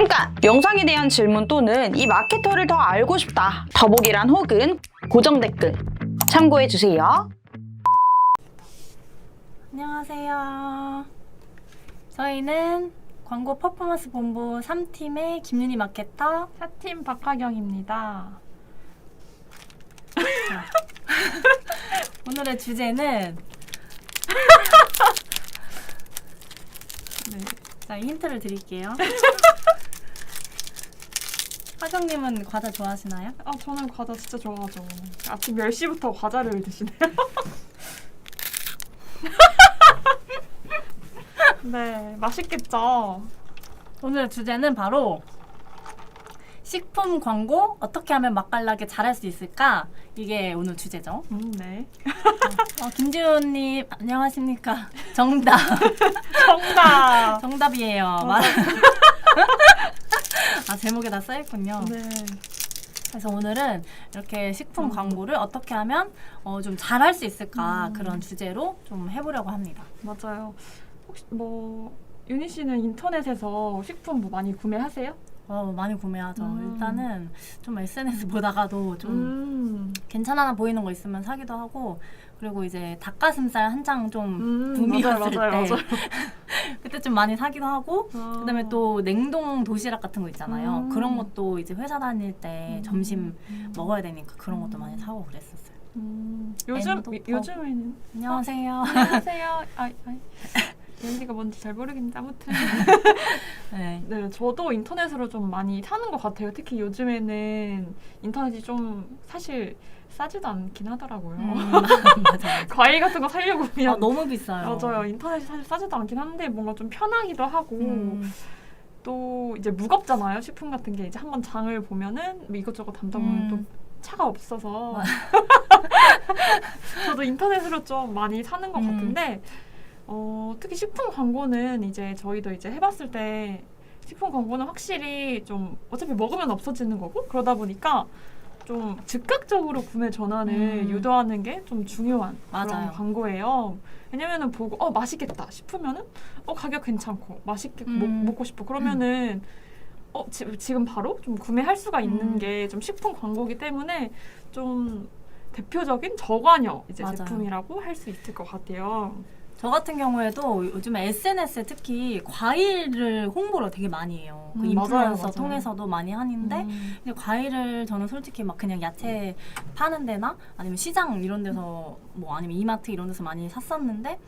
잠깐! 영상에 대한 질문 또는 이 마케터를 더 알고 싶다. 더보기란 혹은 고정 댓글 참고해주세요. 안녕하세요. 저희는 광고 퍼포먼스 본부 3팀의 김윤희 마케터 4팀 박하경입니다. 오늘의 주제는 네, 자, 힌트를 드릴게요. 하경님은 과자 좋아하시나요? 저는 과자 진짜 좋아하죠. 아침 10시부터 과자를 드시네요. 네, 맛있겠죠? 오늘의 주제는 바로 식품 광고 어떻게 하면 맛깔나게 잘할 수 있을까? 이게 오늘 주제죠. 네. 김지훈님 안녕하십니까? 정답. 정답! 정답이에요. 제목에 다 써있군요. 네. 그래서 오늘은 이렇게 식품 광고를 어떻게 하면 좀 잘할 수 있을까 그런 주제로 좀 해보려고 합니다. 맞아요. 혹시 윤희 씨는 인터넷에서 식품 많이 구매하세요? 많이 구매하죠. 일단은 좀 SNS 보다가도 좀 괜찮아 보이는 거 있으면 사기도 하고, 그리고 이제 닭가슴살 한 장 좀 붐이었을 때 맞아요. 그때 좀 많이 사기도 하고, 그다음에 또 냉동 도시락 같은 거 있잖아요. 그런 것도 이제 회사 다닐 때 점심 먹어야 되니까 그런 것도 많이 사고 그랬었어요. 요즘에는 안녕하세요. 안녕하세요. 윤희가 뭔지 잘 모르겠는데 아무튼 네. 네, 저도 인터넷으로 좀 많이 사는 것 같아요. 특히 요즘에는 인터넷이 좀 사실 싸지도 않긴 하더라고요. 맞아요. 과일 같은 거 사려고 그냥 너무 비싸요. 맞아요. 인터넷이 사실 싸지도 않긴 한데 뭔가 좀 편하기도 하고 또 이제 무겁잖아요. 식품 같은 게 이제 한번 장을 보면은 이것저것 담다 보면 또 차가 없어서 저도 인터넷으로 좀 많이 사는 것 같은데 특히 식품 광고는 이제 저희도 이제 해봤을 때 식품 광고는 확실히 좀 어차피 먹으면 없어지는 거고 그러다 보니까 좀 즉각적으로 구매 전환을 유도하는 게 좀 중요한 맞아요. 그런 광고예요. 왜냐면은 보고 맛있겠다 싶으면은 가격 괜찮고 맛있게 먹고 싶어 그러면은 지금 바로 좀 구매할 수가 있는 게 좀 식품 광고이기 때문에 좀 대표적인 저관여 이제 맞아요. 제품이라고 할 수 있을 것 같아요. 저 같은 경우에도 요즘에 SNS에 특히 과일을 홍보를 되게 많이 해요. 그 인플루언서 맞아요. 통해서도 많이 하는데 근데 과일을 저는 솔직히 막 그냥 야채 파는 데나 아니면 시장 이런 데서 아니면 이마트 이런 데서 많이 샀었는데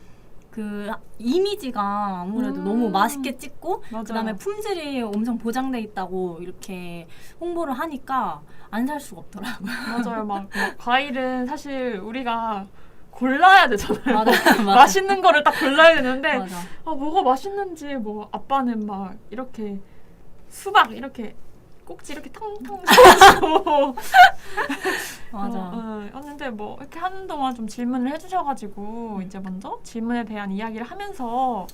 그 이미지가 아무래도 너무 맛있게 찍고 맞아요. 그다음에 품질이 엄청 보장돼 있다고 이렇게 홍보를 하니까 안 살 수가 없더라고요. 맞아요. 막 과일은 사실 우리가 골라야 되잖아요. 맞아. 맛있는 거를 딱 골라야 되는데 맞아. 뭐가 맛있는지 아빠는 막 이렇게 수박 이렇게 꼭지 이렇게 탕탕 썰어가지고 맞아. 근데 이렇게 하는 동안 좀 질문을 해주셔가지고 이제 먼저 질문에 대한 이야기를 하면서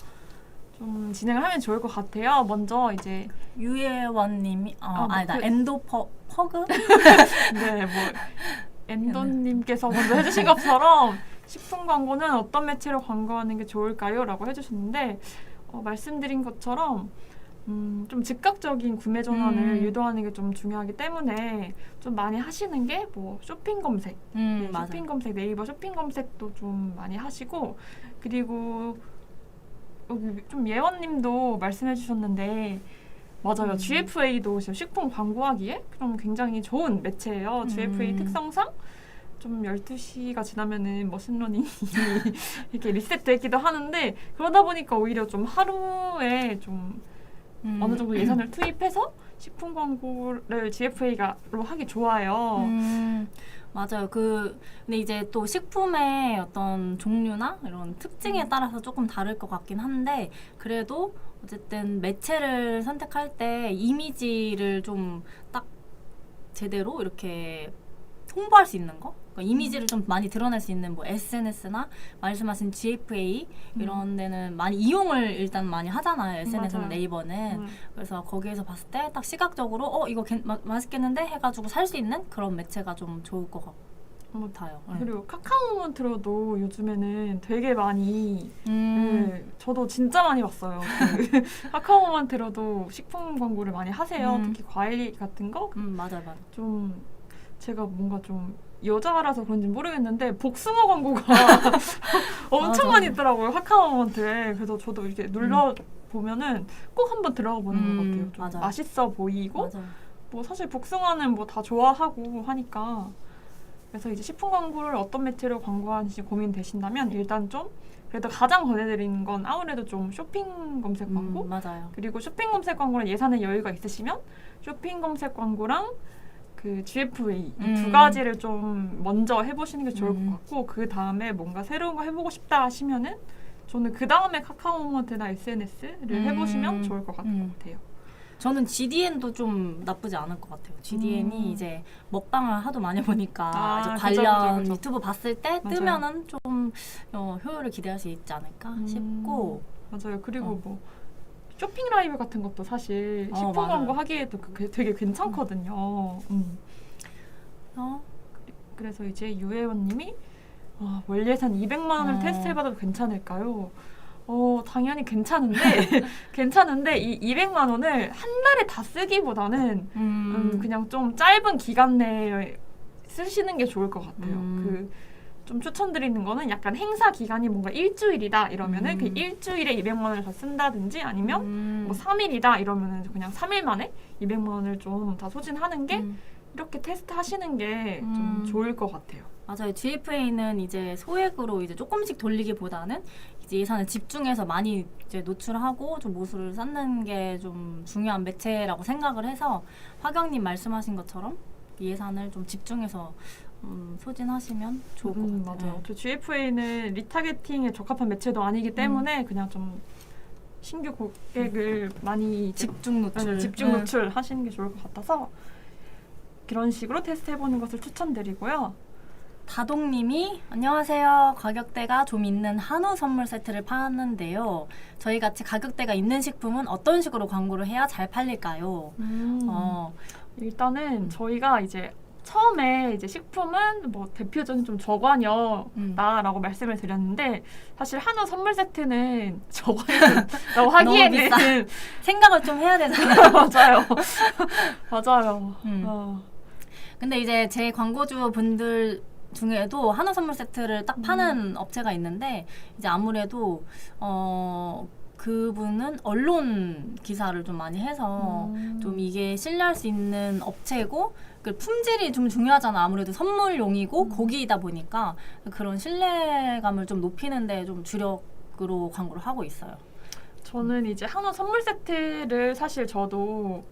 좀 진행을 하면 좋을 것 같아요. 먼저 이제 유예원님이 아니다 엔도퍼그 네, 엔도님께서 먼저 해주신 것처럼 식품 광고는 어떤 매체로 광고하는 게 좋을까요? 라고 해주셨는데 말씀드린 것처럼 좀 즉각적인 구매 전환을 유도하는 게 좀 중요하기 때문에 좀 많이 하시는 게 쇼핑 검색, 쇼핑 검색, 네이버 쇼핑 검색도 좀 많이 하시고 그리고 좀 예원님도 말씀해 주셨는데 맞아요. GFA도 지금 식품 광고하기에 좀 굉장히 좋은 매체예요. GFA 특성상 좀 12시가 지나면은 머신러닝이 이렇게 리셋되기도 하는데 그러다 보니까 오히려 좀 하루에 좀 어느 정도 예산을 투입해서 식품 광고를 GFA로 하기 좋아요. 맞아요. 근데 이제 또 식품의 어떤 종류나 이런 특징에 따라서 조금 다를 것 같긴 한데 그래도 어쨌든 매체를 선택할 때 이미지를 좀 딱 제대로 이렇게 홍보할 수 있는 거? 그러니까 이미지를 좀 많이 드러낼 수 있는 SNS나 말씀하신 GFA 이런 데는 많이 이용을 일단 많이 하잖아요. SNS나 네이버는. 그래서 거기에서 봤을 때 딱 시각적으로 이거 맛있겠는데 해가지고 살 수 있는 그런 매체가 좀 좋을 것 같아요. 네. 그리고 카카오 모먼트로도 요즘에는 되게 많이 네, 저도 진짜 많이 봤어요. 그 카카오 모먼트로도 식품 광고를 많이 하세요. 특히 과일 같은 거. 맞아요. 좀 제가 뭔가 좀 여자라서 그런지 모르겠는데 복숭아 광고가 엄청 많이 있더라고요. 카카오 모먼트에. 그래서 저도 이렇게 눌러 보면은 꼭 한번 들어가 보는 것 같아요. 좀 맞아요. 맛있어 보이고 맞아요. 뭐 사실 복숭아는 뭐 다 좋아하고 하니까. 그래서 이제 식품 광고를 어떤 매체로 광고하는지 고민되신다면 일단 좀 그래도 가장 권해드리는 건 아무래도 좀 쇼핑 검색 광고. 맞아요. 그리고 쇼핑 검색 광고는 예산에 여유가 있으시면 쇼핑 검색 광고랑 그 GFA 이 두 가지를 좀 먼저 해보시는 게 좋을 것 같고 그 다음에 뭔가 새로운 거 해보고 싶다 하시면은 저는 그 다음에 카카오 모먼트나 SNS를 해보시면 좋을 것 같아요. 저는 GDN도 좀 나쁘지 않을 것 같아요. GDN이 이제 먹방을 하도 많이 보니까 이제 관련 그죠. 유튜브 봤을 때 맞아요. 뜨면은 좀 효율을 기대할 수 있지 않을까 싶고. 맞아요. 그리고 뭐 쇼핑 라이브 같은 것도 사실 식품 맞아요. 광고 하기에도 되게 괜찮거든요. 그래서 이제 유혜원님이 월 예산 200만 원을 테스트해봐도 괜찮을까요? 당연히 괜찮은데 이 200만 원을 한 달에 다 쓰기보다는 그냥 좀 짧은 기간 내에 쓰시는 게 좋을 것 같아요. 좀 추천드리는 거는 약간 행사 기간이 뭔가 일주일이다 이러면은 그 일주일에 200만 원을 다 쓴다든지 아니면 뭐 3일이다 이러면은 그냥 3일 만에 200만 원을 좀 다 소진하는 게 이렇게 테스트 하시는 게 좀 좋을 것 같아요. 맞아요. GFA는 이제 소액으로 이제 조금씩 돌리기보다는 이제 예산을 집중해서 많이 이제 노출하고 좀 모수를 쌓는 게 좀 중요한 매체라고 생각을 해서 화경님 말씀하신 것처럼 예산을 좀 집중해서 소진하시면 좋을 것 같아요. 맞아요. 저 GFA는 리타게팅에 적합한 매체도 아니기 때문에 그냥 좀 신규 고객을 많이 집중 노출 하시는 게 좋을 것 같아서 그런 식으로 테스트 해보는 것을 추천드리고요. 다동님이 안녕하세요. 가격대가 좀 있는 한우 선물 세트를 파는데요. 저희 같이 가격대가 있는 식품은 어떤 식으로 광고를 해야 잘 팔릴까요? 일단은 저희가 이제 처음에 이제 식품은 뭐 대표적인 좀 저관여다라고 말씀을 드렸는데 사실 한우 선물 세트는 저관여라고 하기에는 생각을 좀 해야 되잖아요. 맞아요. 근데 이제 제 광고주 분들 중에도 한우 선물 세트를 딱 파는 업체가 있는데 이제 아무래도 그분은 언론 기사를 좀 많이 해서 좀 이게 신뢰할 수 있는 업체고 그 품질이 좀 중요하잖아. 아무래도 선물용이고 고기이다 보니까 그런 신뢰감을 좀 높이는데 좀 주력으로 광고를 하고 있어요. 저는 이제 한우 선물 세트를 사실 저도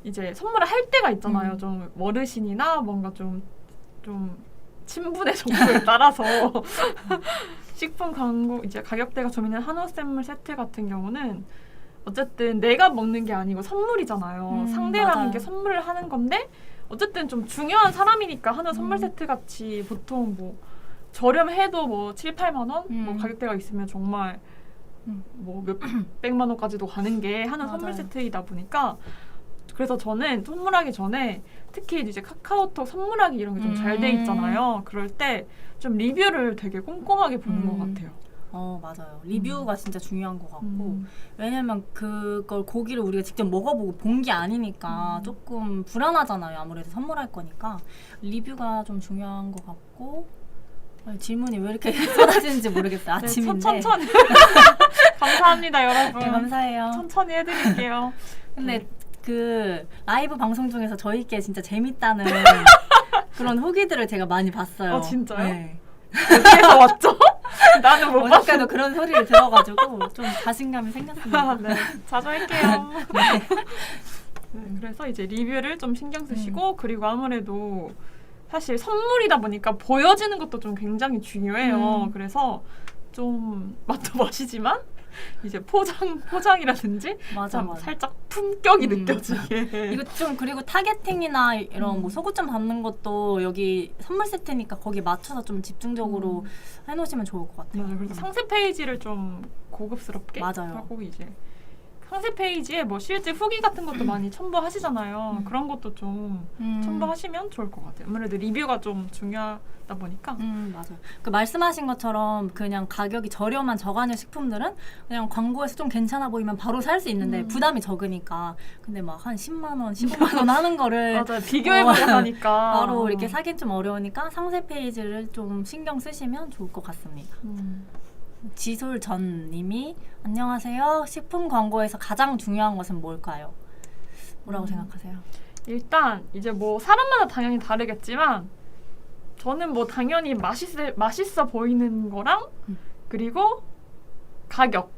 이제 선물을 할 때가 있잖아요. 좀 어르신이나 뭔가 좀 친분의 정도에 따라서 식품 광고 이제 가격대가 좀 있는 한우 선물 세트 같은 경우는 어쨌든 내가 먹는 게 아니고 선물이잖아요. 상대방에게 선물을 하는 건데 어쨌든 좀 중요한 사람이니까 한우 선물 세트 같이 보통 뭐 저렴해도 뭐 7, 8만 원 뭐 가격대가 있으면 정말 뭐 몇백만 원까지도 가는 게 한우 선물 세트이다 보니까 그래서 저는 선물하기 전에 특히 이제 카카오톡 선물하기 이런 게 좀 잘 돼 있잖아요. 그럴 때 좀 리뷰를 되게 꼼꼼하게 보는 것 같아요. 맞아요. 리뷰가 진짜 중요한 것 같고 왜냐면 그걸 고기를 우리가 직접 먹어보고 본 게 아니니까 조금 불안하잖아요. 아무래도 선물할 거니까 리뷰가 좀 중요한 것 같고 질문이 왜 이렇게 쏟아지는지 모르겠어요. 아침인데. 천천히. 감사합니다, 여러분. 네, 감사해요. 천천히 해드릴게요. 근데 그 라이브 방송 중에서 저희께 진짜 재밌다는 그런 후기들을 제가 많이 봤어요. 진짜요? 네. 어디에서 왔죠? 나는 못 봤어. 어저께도 그런 소리를 들어가지고 좀 자신감이 생겼습니다. 네, 자주 할게요. 네, 그래서 이제 리뷰를 좀 신경 쓰시고 그리고 아무래도 사실 선물이다 보니까 보여지는 것도 좀 굉장히 중요해요. 그래서 좀 맛도 맛이지만 이제 포장이라든지 맞아. 살짝 품격이 느껴지게. 이거 좀 그리고 타겟팅이나 이런 뭐 소구점 담는 것도 여기 선물 세트니까 거기 맞춰서 좀 집중적으로 해놓으시면 좋을 것 같아요. 맞아요. 그래서 상세 페이지를 좀 고급스럽게 맞아요. 하고 이제 상세 페이지에 뭐 실제 후기 같은 것도 많이 첨부하시잖아요. 음. 그런 것도 좀 첨부하시면 좋을 것 같아요. 아무래도 리뷰가 좀 중요하다 보니까. 맞아요. 그 말씀하신 것처럼 그냥 가격이 저렴한 저간형 식품들은 그냥 광고에서 좀 괜찮아 보이면 바로 살 수 있는데 부담이 적으니까. 근데 막 한 10만 원, 15만 원 하는 거를 맞아요. 비교해보고 하니까. 바로 이렇게 사긴 좀 어려우니까 상세 페이지를 좀 신경 쓰시면 좋을 것 같습니다. 지솔전 님이 안녕하세요. 식품 광고에서 가장 중요한 것은 뭘까요? 뭐라고 생각하세요? 일단 이제 뭐 사람마다 당연히 다르겠지만 저는 뭐 당연히 맛있어 보이는 거랑 그리고 가격.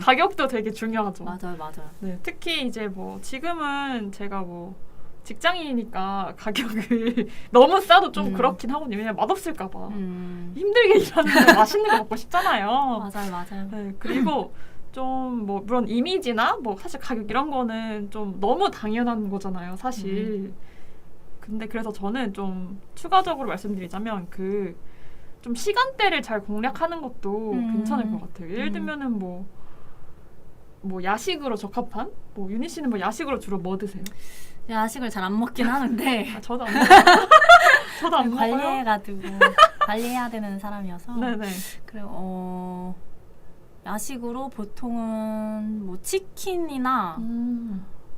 가격도 되게 중요하죠. 맞아요, 맞아요. 네, 특히 이제 뭐 지금은 제가 뭐 직장인이니까 가격을 너무 싸도 좀 그렇긴 하거든요. 왜냐면 맛없을까 봐. 힘들게 일하는데 맛있는 거 먹고 싶잖아요. 맞아요, 맞아요. 네, 그리고 좀 뭐 물론 이미지나 뭐 사실 가격 이런 거는 좀 너무 당연한 거잖아요, 사실. 근데 그래서 저는 좀 추가적으로 말씀드리자면 그 좀 시간대를 잘 공략하는 것도 괜찮을 것 같아요. 예를 들면은 뭐 야식으로 적합한? 뭐 유니 씨는 뭐 야식으로 주로 뭐 드세요? 야식을 잘 안 먹긴 하는데 저도 안 먹어요. 저도 안 먹어요. 관리해가지고 관리해야 되는 사람이어서. 네네. 그리고 야식으로 보통은 뭐 치킨이나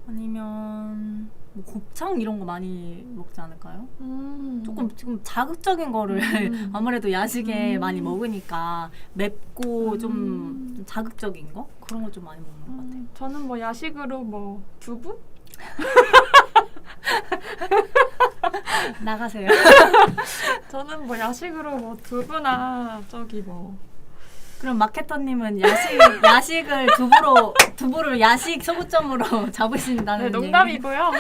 아니면 뭐 곱창 이런 거 많이 먹지 않을까요? 조금 지금 자극적인 거를 아무래도 야식에 많이 먹으니까 맵고 좀 자극적인 거 그런 거 좀 많이 먹는 것 같아요. 저는 뭐 야식으로 뭐 두부? 나가세요. 저는 뭐 야식으로 뭐 두부나 저기 뭐 그럼 마케터님은 야식을 두부를 야식 소구점으로 잡으신다는 네, 농담이고요.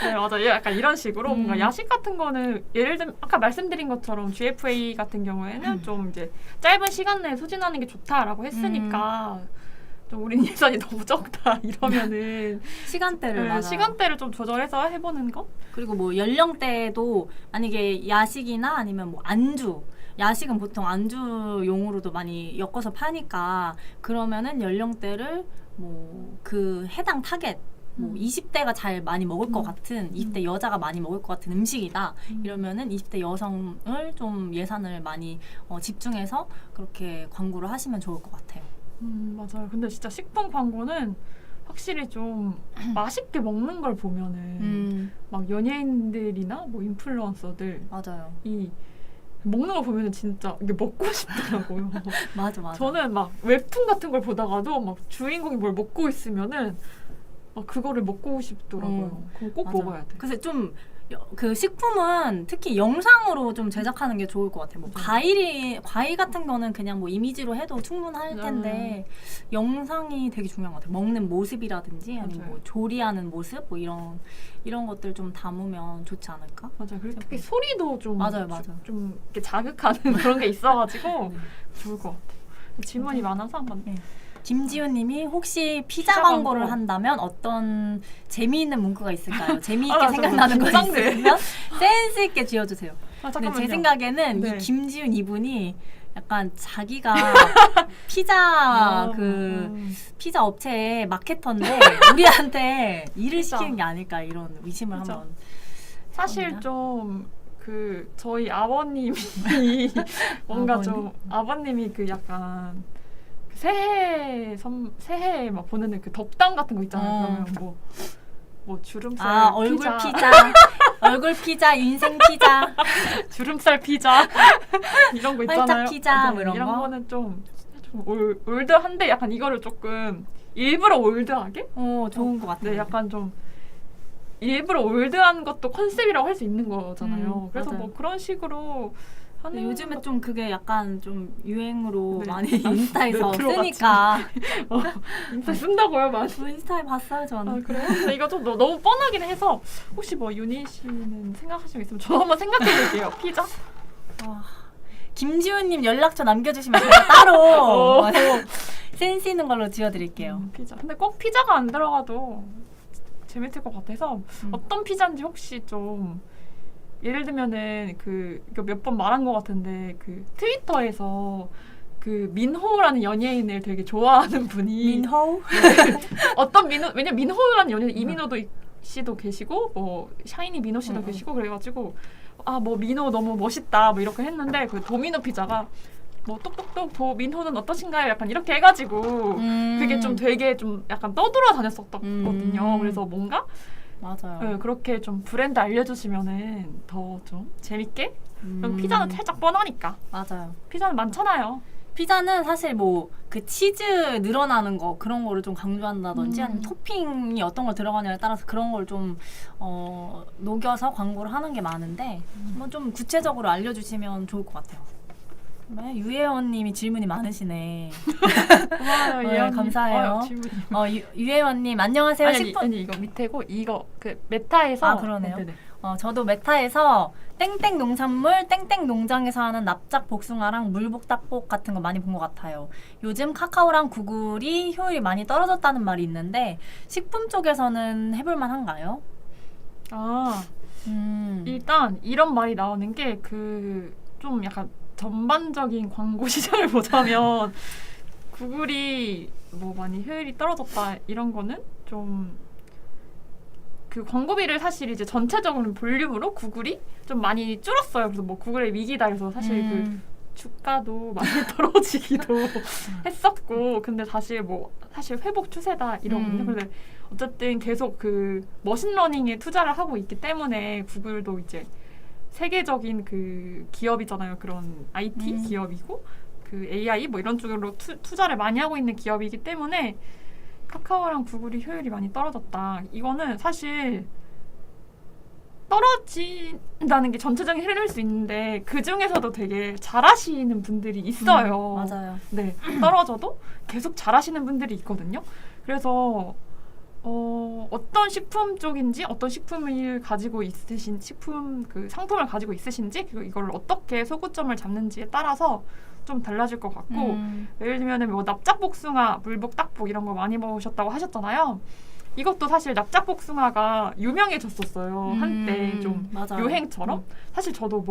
네, 맞아요. 약간 이런 식으로 뭔가 야식 같은 거는 예를 들면 아까 말씀드린 것처럼 GFA 같은 경우에는 좀 이제 짧은 시간 내에 소진하는 게 좋다라고 했으니까 좀 우린 예산이 너무 적다 이러면은 시간대를 맞아요. 시간대를 좀 조절해서 해보는 거? 그리고 뭐 연령대도 만약에 야식이나 아니면 뭐 안주 야식은 보통 안주용으로도 많이 엮어서 파니까 그러면은 연령대를 뭐 그 해당 타겟 뭐 20대가 잘 많이 먹을 것 같은 20대 여자가 많이 먹을 것 같은 음식이다 이러면은 20대 여성을 좀 예산을 많이 집중해서 그렇게 광고를 하시면 좋을 것 같아요. 맞아요. 근데 진짜 식품 광고는 확실히 좀 맛있게 먹는 걸 보면은 막 연예인들이나 뭐 인플루언서들 맞아요. 이 먹는 걸 보면은 진짜 이게 먹고 싶더라고요. 맞아. 저는 막 웹툰 같은 걸 보다가도 막 주인공이 뭘 먹고 있으면은 막 그거를 먹고 싶더라고요. 그거 꼭 맞아. 먹어야 돼. 그래서 좀 그 식품은 특히 영상으로 좀 제작하는 게 좋을 것 같아요. 뭐 과일 같은 거는 그냥 뭐 이미지로 해도 충분할 텐데 영상이 되게 중요한 것 같아요. 먹는 모습이라든지 아니면 맞아요. 뭐 조리하는 모습 뭐 이런 것들 좀 담으면 좋지 않을까? 맞아요. 그리고 특히 소리도 좀 맞아요. 좀 이렇게 자극하는 그런 게 있어가지고 좋을 것 같아요. 질문이 많아서 한번. 김지훈님이 혹시 피자 피자 광고를 광고. 한다면 어떤 재미있는 문구가 있을까요? 재미있게 아, 생각나는 거 긴장돼. 있으면 센스 있게 지어주세요. 근데 잠깐만요. 제 생각에는 네. 이 김지훈 이분이 약간 자기가 피자 피자 업체의 마케터인데 우리한테 일을 피자. 시키는 게 아닐까 이런 의심을 그죠. 한번. 사실 합니다. 좀 그 저희 아버님이 뭔가 좀 아버님이 그 약간 새해에 막 보내는 그 덕담 같은 거 있잖아요. 그러면 뭐 주름살 얼굴 피자, 얼굴 피자, 인생 피자, 주름살 피자 이런 거 있잖아요. 활짝 피자 뭐 이런 이런 거. 거는 좀 올드한데 약간 이거를 조금 일부러 올드하게? 좋은 것 같아요. 네, 약간 좀 일부러 올드한 것도 컨셉이라고 할 수 있는 거잖아요. 그래서 맞아요. 뭐 그런 식으로 하는 요즘에 것- 좀 그게 약간 좀 유행으로 네. 많이 인스타에서 네, 들어봤죠. 쓰니까 인스타 쓴다고요, 많이. 인스타에 봤어요 저는. 아, 그래요? 근데 이거 좀 너무 뻔하긴 해서 혹시 뭐 유니 씨는 생각하시는 거 있으면 저 한번 생각해 볼게요. 피자? 김지훈님 연락처 남겨주시면 제가 따로 센스 있는 걸로 지어드릴게요. 피자. 근데 꼭 피자가 안 들어가도 재밌을 것 같아서 어떤 피자인지 혹시 좀 예를 들면은 이거 몇 번 말한 것 같은데 그 트위터에서 그 민호라는 연예인을 되게 좋아하는 분이 민호? 어떤 민호 왜냐 민호라는 연예인 이민호도 씨도 계시고 뭐 샤이니 민호 씨도 계시고 그래가지고 뭐 민호 너무 멋있다 뭐 이렇게 했는데 그 도미노 피자가 뭐 똑똑똑 민호는 어떠신가요? 약간 이렇게 해가지고 그게 좀 되게 좀 약간 떠돌아 다녔었거든요. 그래서 뭔가 맞아요. 네, 그렇게 좀 브랜드 알려주시면은 더 좀 재밌게. 피자는 살짝 뻔하니까. 맞아요. 피자는 많잖아요. 피자는 사실 뭐 그 치즈 늘어나는 거 그런 거를 좀 강조한다든지 아니면 토핑이 어떤 걸 들어가냐에 따라서 그런 걸 좀 녹여서 광고를 하는 게 많은데 한번 좀 구체적으로 알려주시면 좋을 것 같아요. 네, 유혜원님이 질문이 많으시네. 고마워요, 네, 예언님. 감사해요. 질문이. 유혜원님 안녕하세요. 아니 이거 밑에고 이거 그 메타에서 그러네요. 네네. 저도 메타에서 땡땡 농산물 땡땡 농장에서 하는 납작 복숭아랑 물복닭복 같은 거 많이 본 것 같아요. 요즘 카카오랑 구글이 효율이 많이 떨어졌다는 말이 있는데 식품 쪽에서는 해볼만 한가요? 일단 이런 말이 나오는 게 그 좀 약간 전반적인 광고 시장을 보자면 구글이 뭐 많이 효율이 떨어졌다 이런 거는 좀 그 광고비를 사실 이제 전체적으로 볼륨으로 구글이 좀 많이 줄었어요. 그래서 뭐 구글의 위기다 해서 사실 그 주가도 많이 떨어지기도 했었고, 근데 사실 회복 추세다 이러거든요. 근데 어쨌든 계속 그 머신러닝에 투자를 하고 있기 때문에 구글도 이제 세계적인 그 기업이잖아요. 그런 IT 기업이고 그 AI 뭐 이런 쪽으로 투자를 많이 하고 있는 기업이기 때문에 카카오랑 구글이 효율이 많이 떨어졌다. 이거는 사실 떨어진다는 게 전체적인 흐름일 수 있는데 그 중에서도 되게 잘하시는 분들이 있어요. 맞아요. 네, 떨어져도 계속 잘하시는 분들이 있거든요. 그래서 어떤 식품 쪽인지 어떤 식품을 가지고 있으신 식품 그 상품을 가지고 있으신지 그리고 이걸 어떻게 소구점을 잡는지에 따라서 좀 달라질 것 같고 예를 들면 뭐 납작복숭아, 물복닭복 이런 거 많이 먹으셨다고 하셨잖아요. 이것도 사실 납작복숭아가 유명해졌었어요. 한때 좀 맞아요. 유행처럼. 사실 저도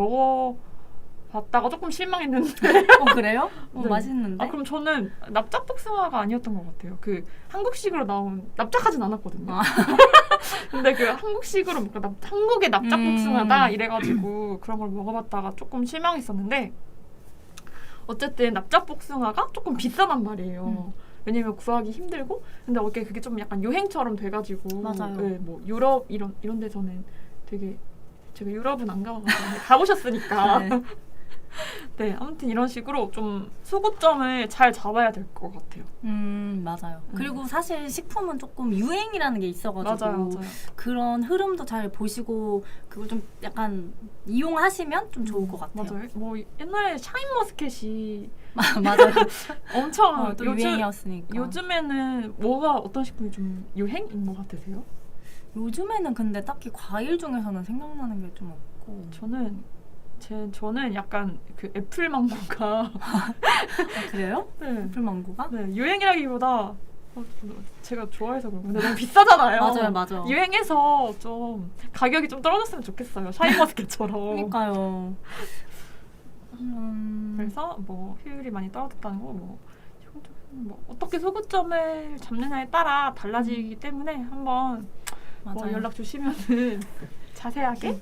먹어봤다가 조금 실망했는데. 그래요? 네. 맛있는데? 그럼 저는 납작복숭아가 아니었던 것 같아요. 그 한국식으로 나온 납작하진 않았거든요. 근데 그 한국식으로 뭔가 한국의 납작복숭아다 이래가지고 그런 걸 먹어봤다가 조금 실망했었는데 어쨌든 납작복숭아가 조금 비싸단 말이에요. 왜냐면 구하기 힘들고 근데 그게 좀 약간 유행처럼 돼가지고 맞아요. 네, 뭐 유럽 이런 데서는 되게 제가 유럽은 안 가봐가지고 가보셨으니까 네. 네, 아무튼 이런 식으로 좀 소구점을 잘 잡아야 될 것 같아요. 맞아요. 그리고 사실 식품은 조금 유행이라는 게 있어가지고 맞아요. 그런 흐름도 잘 보시고 그걸 좀 약간 이용하시면 좀 좋을 것 같아요. 맞아요. 뭐 옛날에 샤인머스켓이 맞아요. 엄청 또 유행이었으니까. 요즘에는 뭐가 어떤 식품이 좀 유행인 것 같으세요? 요즘에는 근데 딱히 과일 중에서는 생각나는 게 좀 없고 저는 약간 그 애플망고가 그래요? 네. 애플망고가? 네, 유행이라기보다 제가 좋아해서 그런 건데 너무 비싸잖아요. 맞아요. 유행해서 좀 가격이 좀 떨어졌으면 좋겠어요. 샤인머스켓처럼. 그러니까요. 그래서 뭐 효율이 많이 떨어졌다는 거 뭐 어떻게 소구점을 잡느냐에 따라 달라지기 때문에 한번 뭐 연락 주시면은 자세하게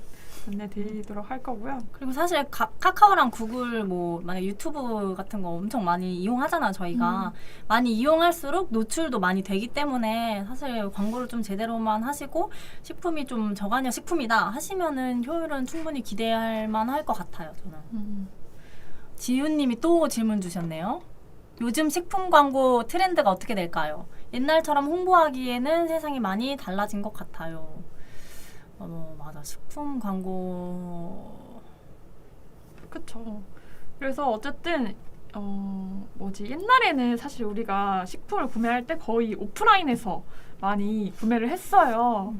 안내드리도록 할 거고요. 그리고 사실 카카오랑 구글 뭐 만약 유튜브 같은 거 엄청 많이 이용하잖아요. 저희가 많이 이용할수록 노출도 많이 되기 때문에 사실 광고를 좀 제대로만 하시고 식품이 좀 저간여 식품이다 하시면은 효율은 충분히 기대할 만할 것 같아요. 저는. 지윤님이 또 질문 주셨네요. 요즘 식품 광고 트렌드가 어떻게 될까요? 옛날처럼 홍보하기에는 세상이 많이 달라진 것 같아요. 맞아. 식품 광고. 그쵸. 그래서 어쨌든 옛날에는 사실 우리가 식품을 구매할 때 거의 오프라인에서 많이 구매를 했어요.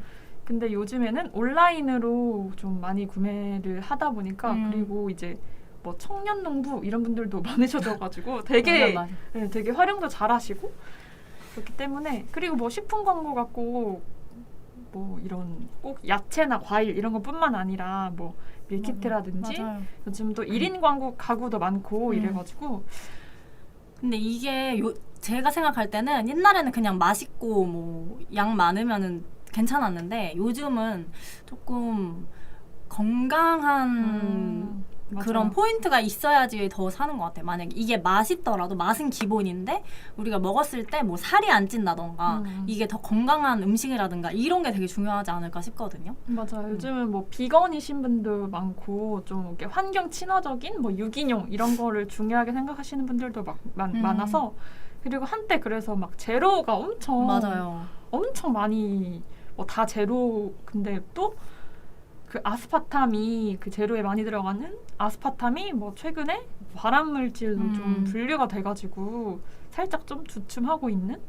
근데 요즘에는 온라인으로 좀 많이 구매를 하다 보니까 그리고 이제 뭐 청년농부 이런 분들도 많으셔져가지고 되게 맞아. 네, 되게 활용도 잘하시고 그렇기 때문에 그리고 뭐 식품 광고 갖고 뭐 이런 꼭 야채나 과일 이런 것뿐만 아니라 뭐 밀키트라든지 맞아요. 요즘 또 1인 광고 가구도 많고 이래가지고 근데 이게 제가 생각할 때는 옛날에는 그냥 맛있고 뭐 양 많으면은 괜찮았는데 요즘은 조금 건강한 그런 맞아요. 포인트가 있어야지 더 사는 것 같아요. 만약에 이게 맛있더라도 맛은 기본인데 우리가 먹었을 때 뭐 살이 안 찐다던가 이게 더 건강한 음식이라든가 이런 게 되게 중요하지 않을까 싶거든요. 맞아요. 요즘은 뭐 비건이신 분도 많고 좀 이렇게 환경 친화적인 뭐 유기농 이런 거를 중요하게 생각하시는 분들도 많아서 그리고 한때 그래서 막 제로가 맞아요. 엄청 많이 뭐 다 제로 근데 또 그 아스파탐이 그 제로에 많이 들어가는 아스파탐이 뭐 최근에 발암물질로 좀 분류가 돼가지고 살짝 좀 주춤하고 있는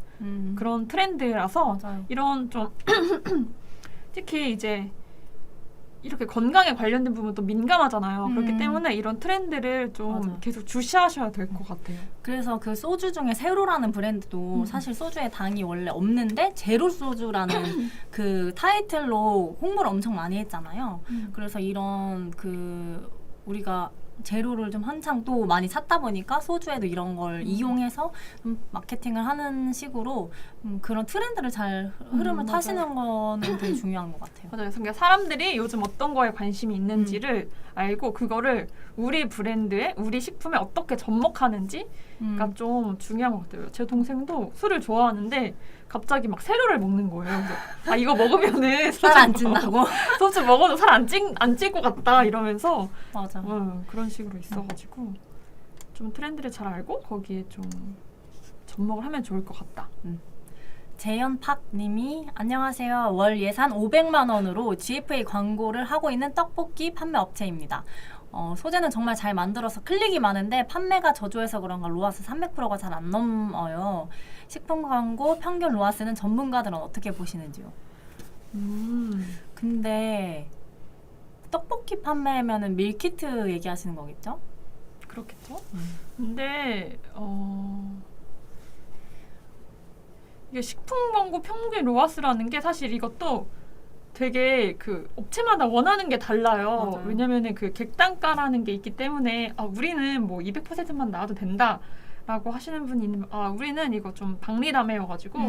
그런 트렌드라서 맞아요. 이런 좀 특히 이제 이렇게 건강에 관련된 부분은 또 민감하잖아요. 그렇기 때문에 이런 트렌드를 좀 맞아요. 계속 주시하셔야 될 것 같아요. 그래서 그 소주 중에 세로라는 브랜드도 사실 소주에 당이 원래 없는데 제로 소주라는 그 타이틀로 홍보를 엄청 많이 했잖아요. 그래서 이런 그 우리가 제로를 좀 한창 또 많이 찾다 보니까 소주에도 이런 걸 이용해서 좀 마케팅을 하는 식으로 그런 트렌드를 잘 흐름을 맞아요. 타시는 거는 되게 중요한 것 같아요. 맞아요. 그러니까 사람들이 요즘 어떤 거에 관심이 있는지를 알고 그거를 우리 브랜드에 우리 식품에 어떻게 접목하는지가 좀 중요한 것 같아요. 제 동생도 술을 좋아하는데 갑자기 막 세로를 먹는 거예요. 그래서 아 이거 먹으면은 살 안 찐다고? 소주 먹어도 살 안 찔 것 같다 이러면서 맞아. 그런 식으로 있어가지고 좀 트렌드를 잘 알고 거기에 좀 접목을 하면 좋을 것 같다. 재현팍님이 안녕하세요. 월 예산 500만 원으로 GFA 광고를 하고 있는 떡볶이 판매 업체입니다. 소재는 정말 잘 만들어서 클릭이 많은데 판매가 저조해서 그런가 로아스 300%가 잘 안 넘어요. 식품 광고 평균 로아스는 전문가들은 어떻게 보시는지요? 근데 떡볶이 판매면은 밀키트 얘기하시는 거겠죠? 그렇겠죠? 근데 이게 식품 광고 평균 로아스라는 게 사실 이것도 되게 그 업체마다 원하는 게 달라요. 맞아요. 왜냐면은 그 객단가라는 게 있기 때문에 우리는 뭐 200%만 나와도 된다라고 하시는 분이 있는 우리는 이거 좀 박리담회여가지고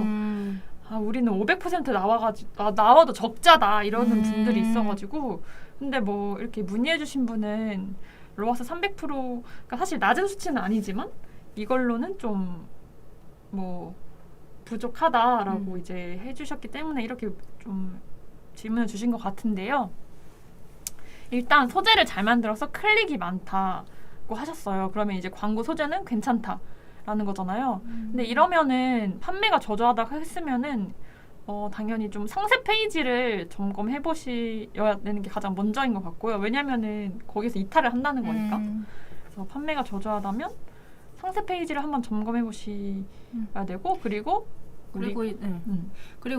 우리는 500% 나와도 적자다 이러는 분들이 있어가지고 근데 뭐 이렇게 문의해주신 분은 로아스 300%가 사실 낮은 수치는 아니지만 이걸로는 좀 뭐 부족하다라고 이제 해주셨기 때문에 이렇게 좀 질문을 주신 것 같은데요. 일단 소재를 잘 만들어서 클릭이 많다고 하셨어요. 그러면 이제 광고 소재는 괜찮다라는 거잖아요. 근데 이러면은 판매가 저조하다고 했으면은 당연히 좀 상세 페이지를 점검해 보셔야 되는 게 가장 먼저인 것 같고요. 왜냐면은 거기서 이탈을 한다는 거니까. 그래서 판매가 저조하다면 상세 페이지를 한번 점검해 보셔야 되고 그리고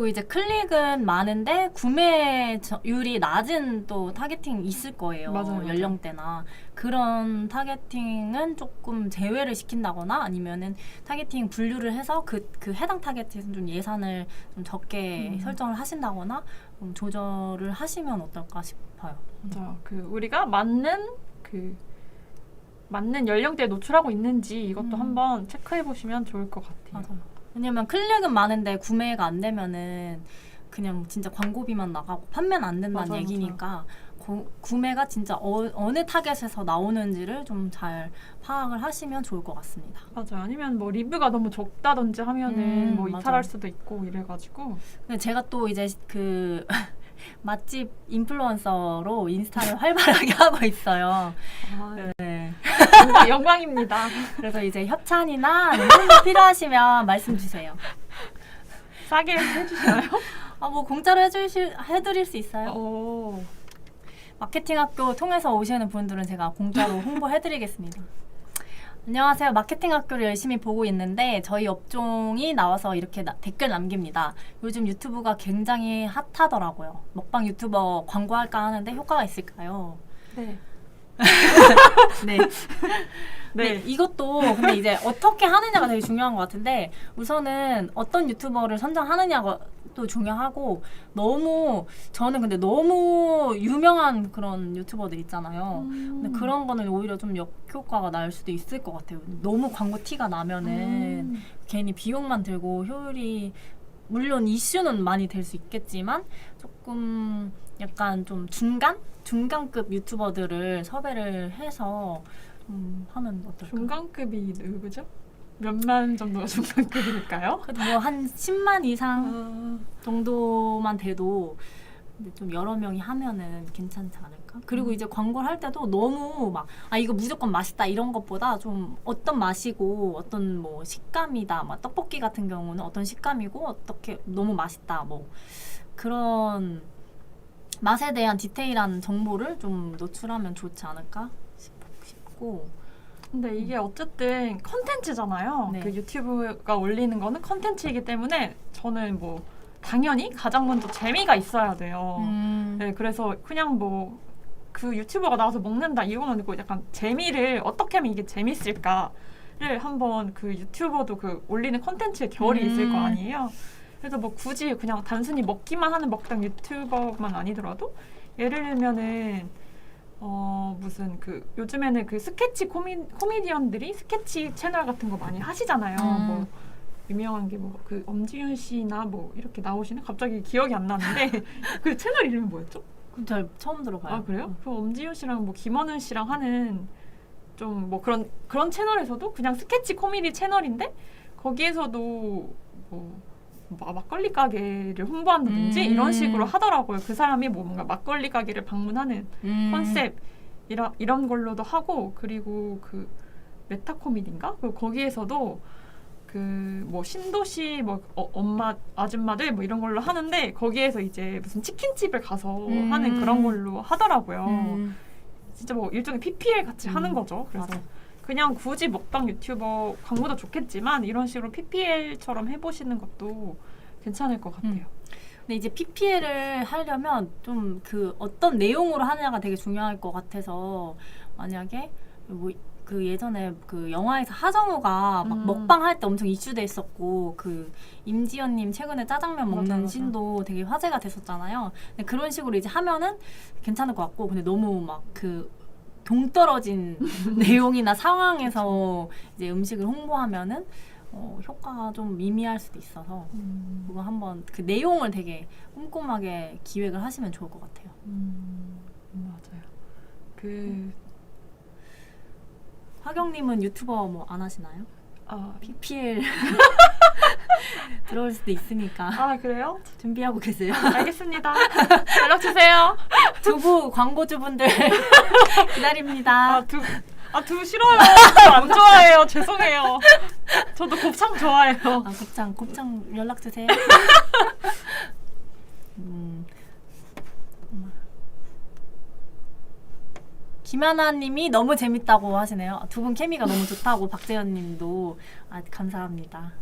이제 클릭은 많은데 구매율이 낮은 또 타겟팅 있을 거예요. 맞아요. 연령대나 그런 타겟팅은 조금 제외를 시킨다거나 아니면은 타겟팅 분류를 해서 그 해당 타겟에서 좀 예산을 좀 적게 설정을 하신다거나 조절을 하시면 어떨까 싶어요. 맞아요. 우리가 맞는 연령대에 노출하고 있는지 이것도 한번 체크해 보시면 좋을 것 같아요. 맞아요. 왜냐면 클릭은 많은데 구매가 안 되면은 그냥 진짜 광고비만 나가고 판매는 안 된다는 맞아요, 얘기니까 구매가 진짜 어느 타겟에서 나오는지를 좀 잘 파악을 하시면 좋을 것 같습니다. 맞아요. 아니면 뭐 리뷰가 너무 적다든지 하면은 뭐 이탈할 맞아요. 수도 있고 이래가지고. 근데 제가 또 이제 그 맛집 인플루언서로 인스타를 활발하게 하고 있어요. 네. 영광입니다. 그래서 이제 협찬이나 홍보 필요하시면 말씀 주세요. 싸게 해주시나요? 뭐 공짜로 해드릴 수 있어요. 마케팅 학교 통해서 오시는 분들은 제가 공짜로 홍보해드리겠습니다. 안녕하세요. 마케팅 학교를 열심히 보고 있는데 저희 업종이 나와서 이렇게 댓글 남깁니다. 요즘 유튜브가 굉장히 핫하더라고요. 먹방 유튜버 광고할까 하는데 효과가 있을까요? 네. 네. 네. 이것도 근데 이제 어떻게 하느냐가 되게 중요한 것 같은데 우선은 어떤 유튜버를 선정하느냐가 또 중요하고 저는 근데 너무 유명한 그런 유튜버들 있잖아요. 근데 그런 거는 오히려 좀 역효과가 날 수도 있을 것 같아요. 너무 광고 티가 나면은 괜히 비용만 들고 효율이 물론 이슈는 많이 될 수 있겠지만 조금 약간 좀 중간급 유튜버들을 섭외를 해서 하면 어떨까요? 중간급이 누구죠? 몇만 정도가 중간급일까요? 그래도 뭐 한 10만 이상 정도만 돼도 근데 좀 여러 명이 하면은 괜찮지 않을까? 그리고 이제 광고를 할 때도 너무 막 이거 무조건 맛있다 이런 것보다 좀 어떤 맛이고 어떤 뭐 식감이다. 막 떡볶이 같은 경우는 어떤 식감이고 어떻게 너무 맛있다. 뭐 그런 맛에 대한 디테일한 정보를 좀 노출하면 좋지 않을까 싶고. 근데 이게 어쨌든 컨텐츠잖아요. 네. 그 유튜브가 올리는 거는 컨텐츠이기 때문에 저는 뭐 당연히 가장 먼저 재미가 있어야 돼요. 네, 그래서 그냥 뭐 그 유튜버가 나와서 먹는다 이건 아니고 약간 재미를 어떻게 하면 이게 재밌을까를 한번 그 유튜버도 그 올리는 컨텐츠에 결이 있을 거 아니에요. 그래서 뭐 굳이 그냥 단순히 먹기만 하는 먹방 유튜버만 아니더라도 예를 들면은 무슨 그 요즘에는 그 스케치 코미디언들이 스케치 채널 같은 거 많이 하시잖아요. 뭐 유명한 게 뭐 그 엄지윤 씨나 뭐 이렇게 나오시는 갑자기 기억이 안 나는데 그 채널 이름이 뭐였죠? 잘 처음 들어봐요. 아 그래요? 그 엄지윤 씨랑 뭐 김원은 씨랑 하는 좀 뭐 그런 채널에서도 그냥 스케치 코미디 채널인데 거기에서도 뭐 막걸리 가게를 홍보한다든지 이런 식으로 하더라고요. 그 사람이 뭐 뭔가 막걸리 가게를 방문하는 컨셉 이런 걸로도 하고 그리고 그 메타 코미디인가? 그리고 거기에서도 그 뭐 신도시 뭐 엄마 아줌마들 뭐 이런 걸로 하는데 거기에서 이제 무슨 치킨집을 가서 하는 그런 걸로 하더라고요. 진짜 뭐 일종의 PPL 같이 하는 거죠. 그래서 그냥 굳이 먹방 유튜버 광고도 좋겠지만 이런 식으로 PPL처럼 해보시는 것도 괜찮을 것 같아요. 근데 이제 PPL을 하려면 좀 그 어떤 내용으로 하느냐가 되게 중요할 것 같아서 만약에 뭐 그 예전에 그 영화에서 하정우가 막 먹방 할 때 엄청 이슈돼 있었고 그 임지연님 최근에 짜장면 먹는 맞아. 씬도 되게 화제가 됐었잖아요. 근데 그런 식으로 이제 하면은 괜찮을 것 같고 근데 너무 막 그 동떨어진 내용이나 상황에서 이제 음식을 홍보하면은 효과가 좀 미미할 수도 있어서 그거 한번 그 내용을 되게 꼼꼼하게 기획을 하시면 좋을 것 같아요. 맞아요. 그 화경님은 유튜버 뭐 안 하시나요? PPL 들어올 수도 있으니까 그래요? 준비하고 계세요. 알겠습니다. 연락 주세요. 두부 광고주분들 기다립니다. 두부 싫어요. 안 좋아해요. 죄송해요. 저도 곱창 좋아해요. 곱창 연락 주세요. 김하나님이 너무 재밌다고 하시네요. 두 분 케미가 너무 좋다고 박재현님도 감사합니다.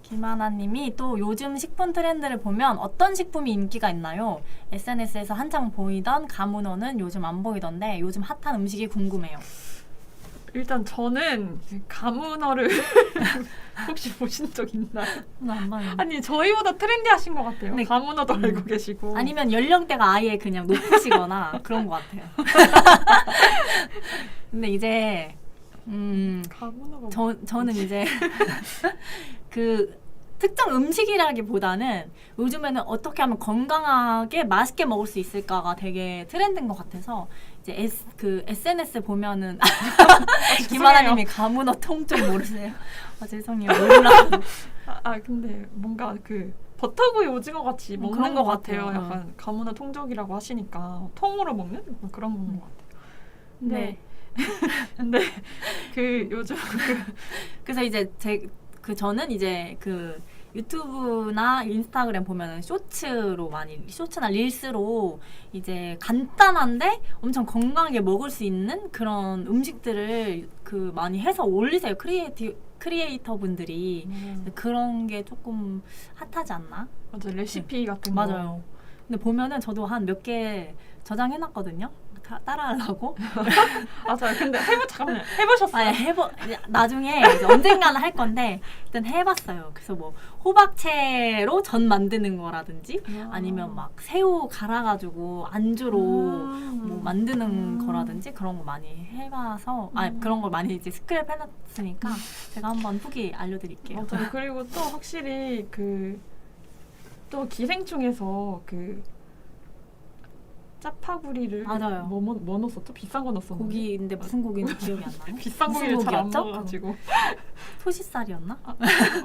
김하나님이 또 요즘 식품 트렌드를 보면 어떤 식품이 인기가 있나요? SNS에서 한창 보이던 가문어는 요즘 안 보이던데 요즘 핫한 음식이 궁금해요. 일단 저는 가문어를 혹시 보신 적 있나요? 안 봐요. 아니 저희보다 트렌디하신 것 같아요. 네. 가문어도 알고 계시고. 아니면 연령대가 아예 그냥 높으시거나 그런 것 같아요. 근데 이제 가문어가 저는 이제 그 특정 음식이라기보다는 요즘에는 어떻게 하면 건강하게 맛있게 먹을 수 있을까가 되게 트렌드인 것 같아서 이제 SNS 보면은 김하나님이 가문어 통좀 모르세요? 죄송해요 몰라. 근데 뭔가 그 버터구이 오징어 같이 먹는 그런 것 것 같아요. 같아요. 약간 가문어 통족이라고 하시니까 통으로 먹는 그런 건 것 같아요. 네. 근데 그 요즘 그래서 이제 저는 이제 그 유튜브나 인스타그램 보면은 쇼츠나 릴스로 이제 간단한데 엄청 건강하게 먹을 수 있는 그런 음식들을 그 많이 해서 올리세요. 크리에이터 분들이 그런 게 조금 핫하지 않나? 맞아 레시피 같은 거 맞아요. 근데 보면은 저도 한 몇 개 저장해놨거든요. 따라하려고? 맞아요. 근데 잠깐만요. 해보셨어요? 아니 나중에 이제 언젠가는 할 건데 일단 해봤어요. 그래서 뭐 호박채로 전 만드는 거라든지 아니면 막 새우 갈아가지고 안주로 뭐 만드는 거라든지 그런 거 많이 해봐서 그런 걸 많이 이제 스크랩 해놨으니까 제가 한번 후기 알려드릴게요. 맞아요. 그리고 또 확실히 또 기생충에서 짜파구리를 맞아요. 뭐 넣었었죠? 비싼 거 넣었었는데 고기인데 무슨 고기인지 기억이 안 나네. 비싼 무슨 고기를 잘 안 고기였죠? 먹어가지고 소시살이었나?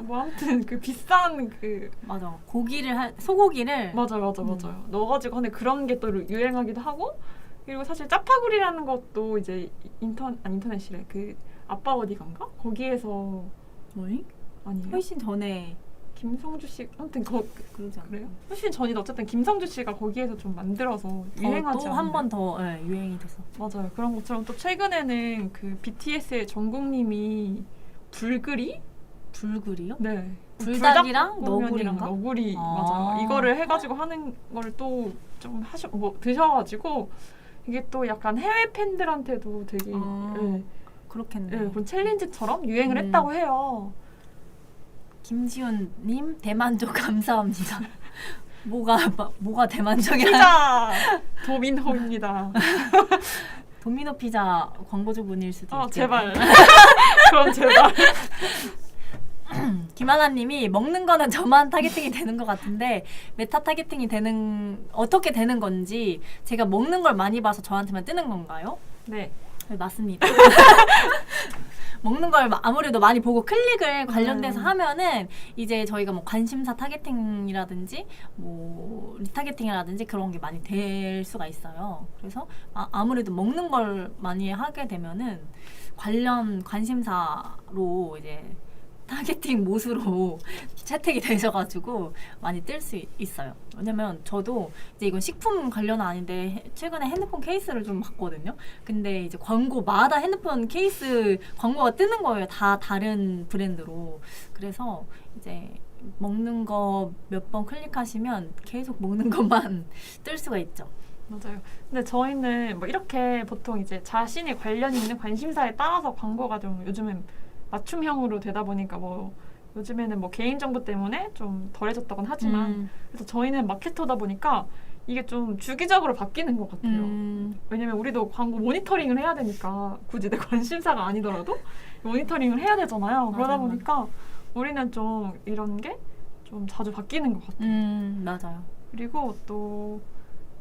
뭐 아무튼 비싼 맞아. 소고기를 맞아요. 넣어가지고 근데 그런 게 또 유행하기도 하고 그리고 사실 짜파구리라는 것도 이제 인터넷이래 아빠 어디간가? 거기에서 뭐니? 아니에요? 훨씬 전에 김성주 씨 아무튼 그러지 않아요? 그래요? 훨씬 전이다. 어쨌든 김성주 씨가 거기에서 좀 만들어서 유행하지 또 한 번 더 유행이 됐어. 맞아요. 그런 것처럼 또 최근에는 BTS의 정국님이 불그리요? 네. 불닭이랑 불닭볶음면이랑 너구리인가? 너구리 아. 맞아요. 이거를 해가지고 하는 걸 또 좀 드셔가지고 이게 또 약간 해외 팬들한테도 되게 그렇겠네. 그런 챌린지처럼 유행을 했다고 해요. 김지훈님 대만족 감사합니다. 뭐가 대만족이야? 피자 도민호입니다. 도미노 피자 광고주분일 수도 있겠네. 제발. 그럼 제발. 김하나님이 먹는 거는 저만 타겟팅이 되는 것 같은데 메타 타겟팅이 어떻게 되는 건지 제가 먹는 걸 많이 봐서 저한테만 뜨는 건가요? 네. 네, 맞습니다. 먹는 걸 아무래도 많이 보고 클릭을 관련돼서 하면은 이제 저희가 뭐 관심사 타겟팅이라든지 뭐 리타겟팅이라든지 그런 게 많이 될 수가 있어요. 그래서 아무래도 먹는 걸 많이 하게 되면은 관심사로 이제 타겟팅 못으로 채택이 되셔가지고 많이 뜰 수 있어요. 왜냐면 저도 이제 이건 식품 관련은 아닌데 최근에 핸드폰 케이스를 좀 봤거든요. 근데 이제 광고마다 핸드폰 케이스 광고가 뜨는 거예요. 다 다른 브랜드로. 그래서 이제 먹는 거 몇 번 클릭하시면 계속 먹는 것만 뜰 수가 있죠. 맞아요. 근데 저희는 뭐 이렇게 보통 이제 자신이 관련 있는 관심사에 따라서 광고가 좀 요즘엔 맞춤형으로 되다 보니까 뭐 요즘에는 뭐 개인정보 때문에 좀 덜해졌다곤 하지만 그래서 저희는 마케터다 보니까 이게 좀 주기적으로 바뀌는 것 같아요. 왜냐면 우리도 광고 모니터링을 해야 되니까 굳이 내 관심사가 아니더라도 모니터링을 해야 되잖아요. 그러다 보니까 우리는 좀 이런 게 좀 자주 바뀌는 것 같아요. 맞아요. 그리고 또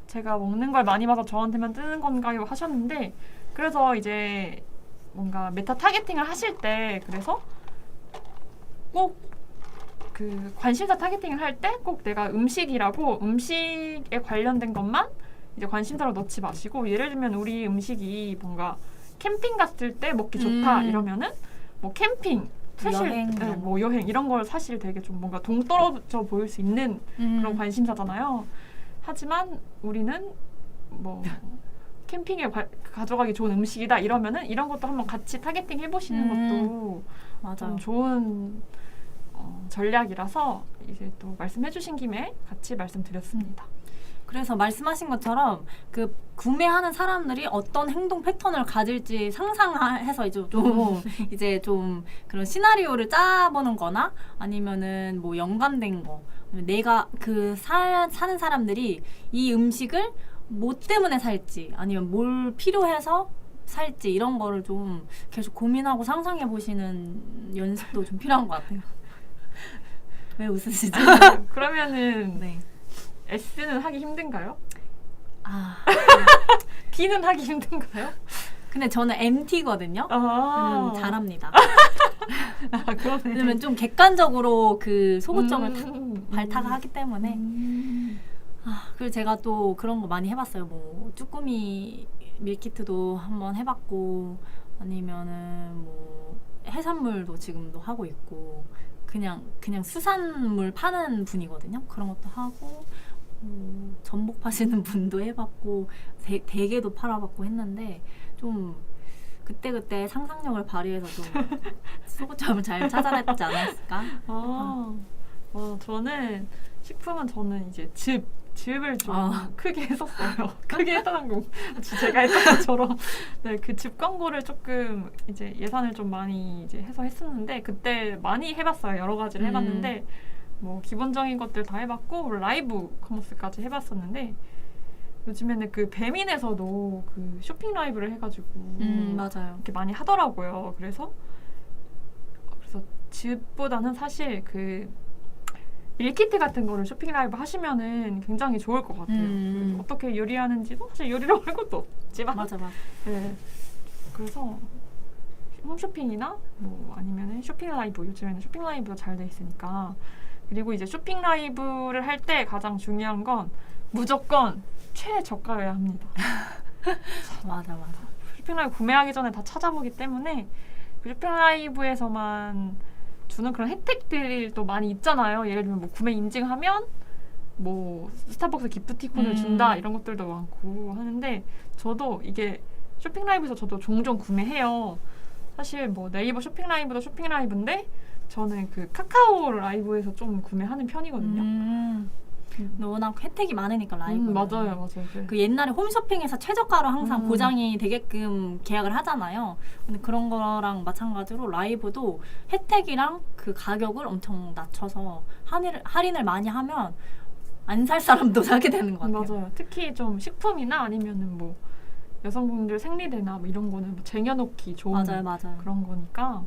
제가 먹는 걸 많이 봐서 저한테만 뜨는 건가요? 하셨는데 그래서 이제 뭔가 메타 타겟팅을 하실 때 그래서 꼭 관심사 타겟팅을 할 때 꼭 내가 음식이라고 음식에 관련된 것만 이제 관심사로 넣지 마시고 예를 들면 우리 음식이 뭔가 캠핑 갔을 때 먹기 좋다 이러면은 뭐 캠핑 사실 뭐 여행 이런 걸 사실 되게 좀 뭔가 동떨어져 보일 수 있는 그런 관심사잖아요. 하지만 우리는 뭐 캠핑에 가져가기 좋은 음식이다 이러면은 이런 것도 한번 같이 타겟팅 해보시는 것도 좀 좋은 전략이라서 이제 또 말씀해주신 김에 같이 말씀드렸습니다. 그래서 말씀하신 것처럼 구매하는 사람들이 어떤 행동 패턴을 가질지 상상해서 이제 좀 그런 시나리오를 짜보는 거나 아니면은 뭐 연관된 거 내가 사는 사람들이 이 음식을 뭐 때문에 살지 아니면 뭘 필요해서 살지 이런 거를 좀 계속 고민하고 상상해 보시는 연습도 좀 필요한 것 같아요. 왜 웃으시죠? 그러면은 네. S는 하기 힘든가요? B는 하기 힘든가요? 근데 저는 MT거든요. 잘합니다. 그러네. 왜냐면 좀 객관적으로 소고점을 발탁을 하기 때문에 그리고 제가 또 그런 거 많이 해봤어요. 뭐 쭈꾸미 밀키트도 한번 해봤고 아니면은 뭐 해산물도 지금도 하고 있고 그냥 수산물 파는 분이거든요. 그런 것도 하고 전복 파시는 분도 해봤고 대게도 팔아봤고 했는데 좀 그때 상상력을 발휘해서 좀 소고점을 잘 찾아냈지 않았을까? 저는 식품은 저는 이제 즙 즙을 좀 아. 크게 했었어요. 크게 했다는 거 제가 했던 것처럼 네, 그 즙 광고를 조금 이제 예산을 좀 많이 이제 해서 했었는데 그때 많이 해봤어요. 여러 가지를 해봤는데 뭐 기본적인 것들 다 해봤고 라이브 커머스까지 해봤었는데 요즘에는 그 배민에서도 그 쇼핑 라이브를 해가지고 맞아요. 이렇게 많이 하더라고요. 그래서 즙보다는 사실 그 밀키트 같은 거를 쇼핑 라이브 하시면은 굉장히 좋을 것 같아요. 어떻게 요리하는지도 사실 요리로 할 것도 없지만 맞아. 네. 그래서 홈쇼핑이나 뭐 아니면은 쇼핑 라이브 요즘에는 쇼핑 라이브가 잘 돼 있으니까 그리고 이제 쇼핑 라이브를 할 때 가장 중요한 건 무조건 최저가여야 합니다. 맞아. 쇼핑 라이브 구매하기 전에 다 찾아보기 때문에 그 쇼핑 라이브에서만 주는 그런 혜택들이 또 많이 있잖아요. 예를 들면 뭐 구매 인증하면 뭐 스타벅스 기프티콘을 준다 이런 것들도 많고 하는데 저도 이게 쇼핑 라이브에서 저도 종종 구매해요. 사실 뭐 네이버 쇼핑 라이브도 쇼핑 라이브인데 저는 그 카카오 라이브에서 좀 구매하는 편이거든요. 근데 워낙 혜택이 많으니까 라이브는. 맞아요. 네. 그 옛날에 홈쇼핑에서 최저가로 항상 음. 보장이 되게끔 계약을 하잖아요. 근데 그런 거랑 마찬가지로 라이브도 혜택이랑 그 가격을 엄청 낮춰서 할인을 많이 하면 안 살 사람도 사게 되는 것 같아요. 맞아요. 특히 좀 식품이나 아니면은 뭐 여성분들 생리대나 뭐 이런 거는 뭐 쟁여놓기 좋은 맞아요. 그런 거니까.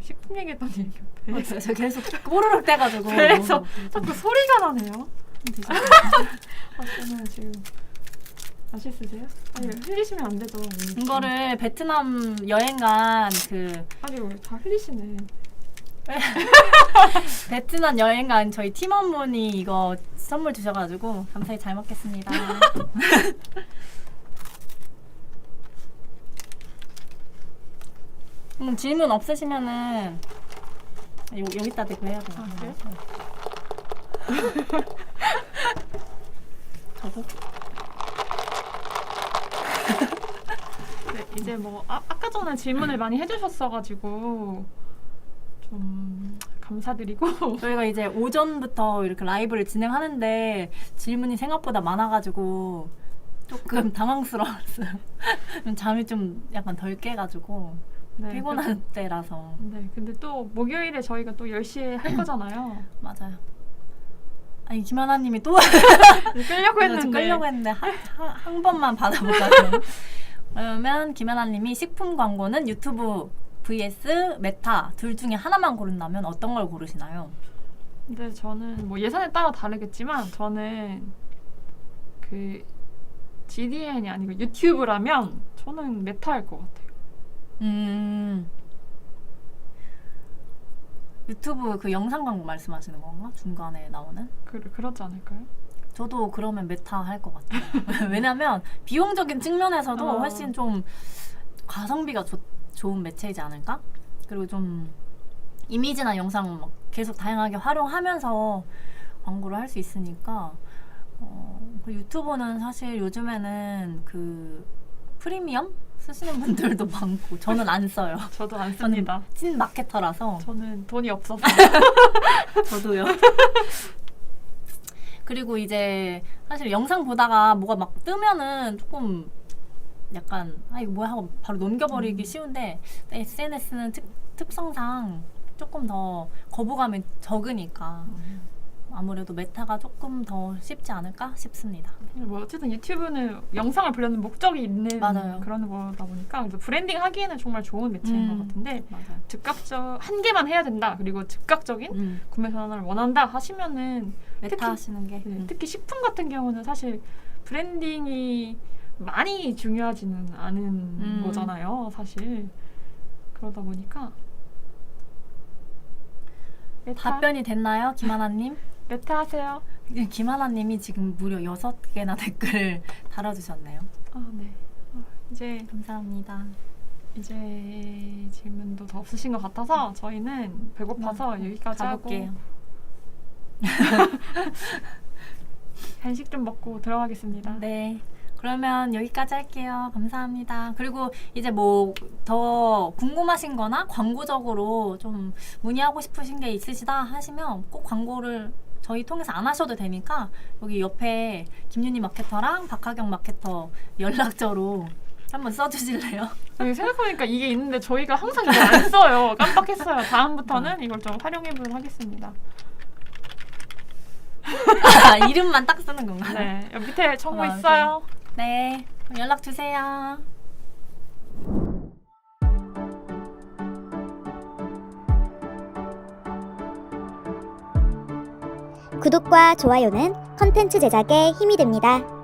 식품 얘기했더니 배에서 저 계속 뽀르륵 떼가지고 배에서 자꾸 소리가 나네요. 저는 지금 맛있으세요? 아니 흘리시면 안 되죠. 이거를 베트남 여행 간그 아니 다 흘리시네. 베트남 여행 간 저희 팀원분이 이거 선물 주셔가지고 감사히 잘 먹겠습니다. 질문 없으시면은 여기다 대고 해야 돼요. 그래요? 저도? 네, 이제 뭐 아까 전에 질문을 많이 해주셨어가지고 좀 감사드리고 저희가 이제 오전부터 이렇게 라이브를 진행하는데 질문이 생각보다 많아가지고 조금 당황스러웠어요. 잠이 좀 약간 덜 깨가지고 네, 피곤한 때라서. 네, 근데 또 목요일에 저희가 또 10시에 할 거잖아요. 맞아요. 아니 김하나님이 또 끌려고 했는데 한 번만 받아볼까요? 그러면 김하나님이 식품 광고는 유튜브 vs 메타 둘 중에 하나만 고른다면 어떤 걸 고르시나요? 근데 저는 뭐 예산에 따라 다르겠지만 저는 그 GDN이 아니고 유튜브라면 저는 메타 할 것 같아요. 유튜브 그 영상 광고 말씀하시는 건가? 중간에 나오는? 그렇지 않을까요? 저도 그러면 메타 할 것 같아요. 왜냐면 비용적인 측면에서도 훨씬 좀 가성비가 좋은 매체이지 않을까? 그리고 좀 이미지나 영상 막 계속 다양하게 활용하면서 광고를 할 수 있으니까 그 유튜버는 사실 요즘에는 그 프리미엄 쓰시는 분들도 많고 저는 안 써요. 저도 안 씁니다. 찐 마케터라서. 저는 돈이 없어서. 저도요. 그리고 이제 사실 영상 보다가 뭐가 막 뜨면은 조금 약간 이거 뭐야 하고 바로 넘겨버리기 쉬운데 SNS는 특성상 조금 더 거부감이 적으니까 아무래도 메타가 조금 더 쉽지 않을까 싶습니다. 뭐 어쨌든 유튜브는 영상을 보려는 목적이 있는 맞아요. 그런 거다 보니까 그래서 브랜딩 하기에는 정말 좋은 매체인 것 같은데 맞아요. 즉각적 한 개만 해야 된다 그리고 즉각적인 구매 전환을 원한다 하시면은 메타 특히, 하시는 게 특히 식품 같은 경우는 사실 브랜딩이 많이 중요하지는 않은 거잖아요 사실. 그러다 보니까 메타? 답변이 됐나요? 김하나님? 메타 하세요. 김하나님이 지금 무려 6개나 댓글을 달아주셨네요. 네. 이제 감사합니다. 이제 질문도 더 없으신 것 같아서 저희는 배고파서 여기까지 가볼게요. 하고 간식 좀 먹고 들어가겠습니다. 네. 그러면 여기까지 할게요. 감사합니다. 그리고 이제 뭐 더 궁금하신 거나 광고적으로 좀 문의하고 싶으신 게 있으시다 하시면 꼭 광고를 저희 통해서 안 하셔도 되니까 여기 옆에 김윤희 마케터랑 박하경 마케터 연락처로 한번 써주실래요? 여기 생각해보니까 이게 있는데 저희가 항상 이걸 안 써요. 깜빡했어요. 다음부터는 이걸 좀 활용해보도록 하겠습니다. 이름만 딱 쓰는 건가요? 네, 여기 밑에 정보 아, 있어요. 네, 연락 주세요. 구독과 좋아요는 컨텐츠 제작에 힘이 됩니다.